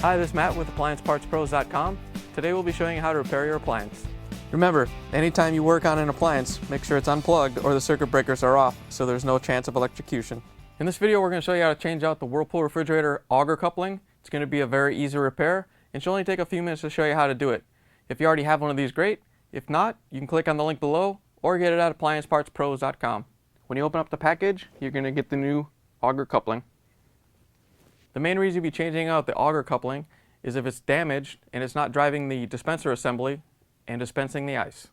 Hi, this is Matt with AppliancePartsPros.com. Today we'll be showing you how to repair your appliance. Remember, anytime you work on an appliance, make sure it's unplugged or the circuit breakers are off so there's no chance of electrocution. In this video we're going to show you how to change out the Whirlpool refrigerator auger coupling. It's going to be a very easy repair and should only take a few minutes to show you how to do it. If you already have one of these, great. If not, you can click on the link below or get it at AppliancePartsPros.com. When you open up the package, you're going to get the new auger coupling. The main reason you'll be changing out the auger coupling is if it's damaged and it's not driving the dispenser assembly and dispensing the ice.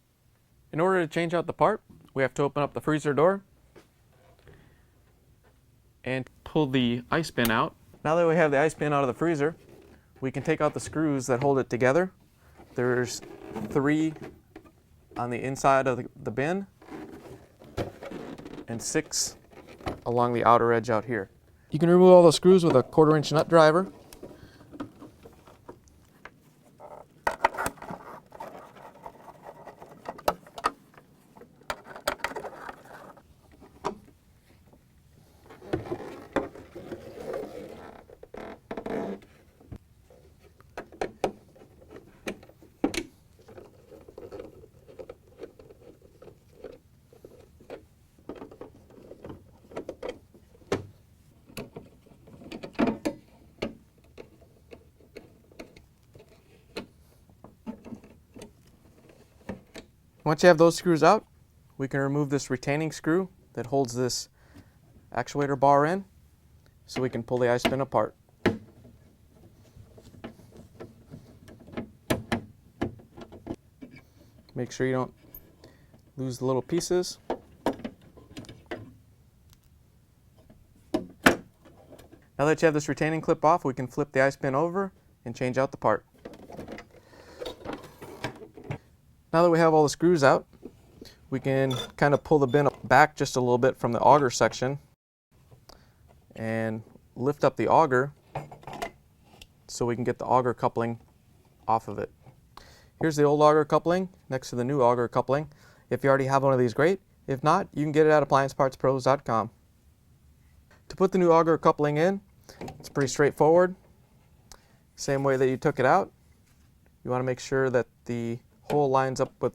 In order to change out the part, we have to open up the freezer door and pull the ice bin out. Now that we have the ice bin out of the freezer, we can take out the screws that hold it together. There's 3 on the inside of the bin and 6 along the outer edge out here. You can remove all the screws with a 1/4-inch nut driver. Once you have those screws out, we can remove this retaining screw that holds this actuator bar in so we can pull the ice bin apart. Make sure you don't lose the little pieces. Now that you have this retaining clip off, we can flip the ice bin over and change out the part. Now that we have all the screws out, we can kind of pull the bin back just a little bit from the auger section and lift up the auger so we can get the auger coupling off of it. Here's the old auger coupling next to the new auger coupling. If you already have one of these, great. If not, you can get it at AppliancePartsPros.com. To put the new auger coupling in, it's pretty straightforward. Same way that you took it out. You want to make sure that the hole lines up with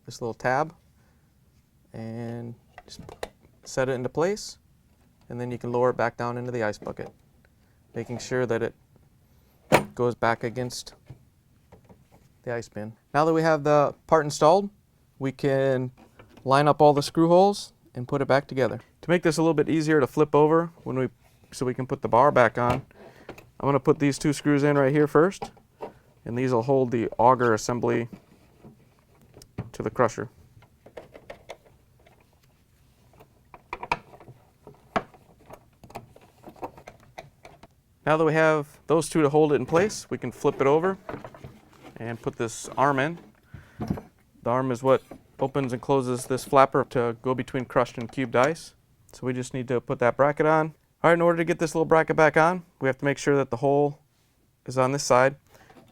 this little tab and just set it into place, and then you can lower it back down into the ice bucket, making sure that it goes back against the ice bin. Now that we have the part installed, we can line up all the screw holes and put it back together. To make this a little bit easier to flip over so we can put the bar back on, I'm going to put these 2 screws in right here first, and these will hold the auger assembly to the crusher. Now that we have those 2 to hold it in place, we can flip it over and put this arm in. The arm is what opens and closes this flapper to go between crushed and cubed ice. So we just need to put that bracket on. All right, in order to get this little bracket back on, we have to make sure that the hole is on this side.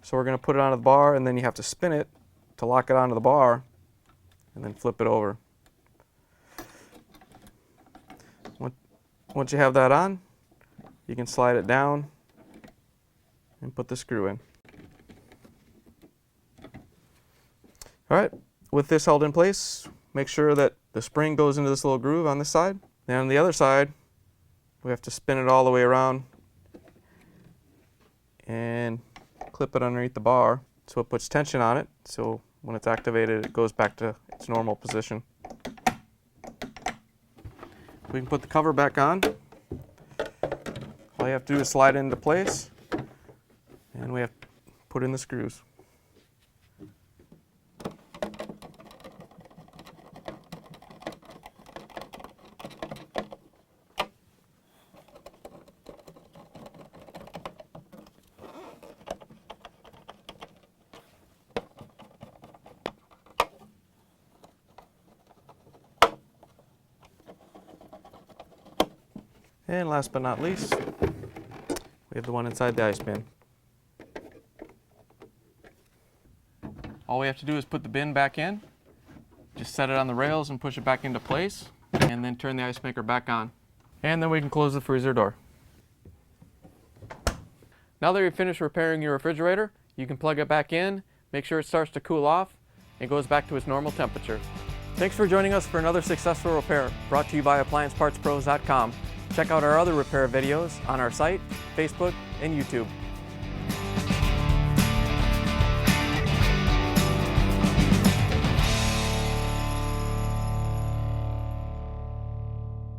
So we're going to put it onto the bar, and then you have to spin it to lock it onto the bar, and then flip it over. Once you have that on, you can slide it down and put the screw in. All right, with this held in place, make sure that the spring goes into this little groove on this side. Then on the other side, we have to spin it all the way around and clip it underneath the bar so it puts tension on it. So when it's activated, it goes back to its normal position. We can put the cover back on. All you have to do is slide it into place, and we have to put in the screws. And last but not least, we have the one inside the ice bin. All we have to do is put the bin back in, just set it on the rails and push it back into place, and then turn the ice maker back on. And then we can close the freezer door. Now that you're finished repairing your refrigerator, you can plug it back in, make sure it starts to cool off, and goes back to its normal temperature. Thanks for joining us for another successful repair brought to you by AppliancePartsPros.com. Check out our other repair videos on our site, Facebook, and YouTube.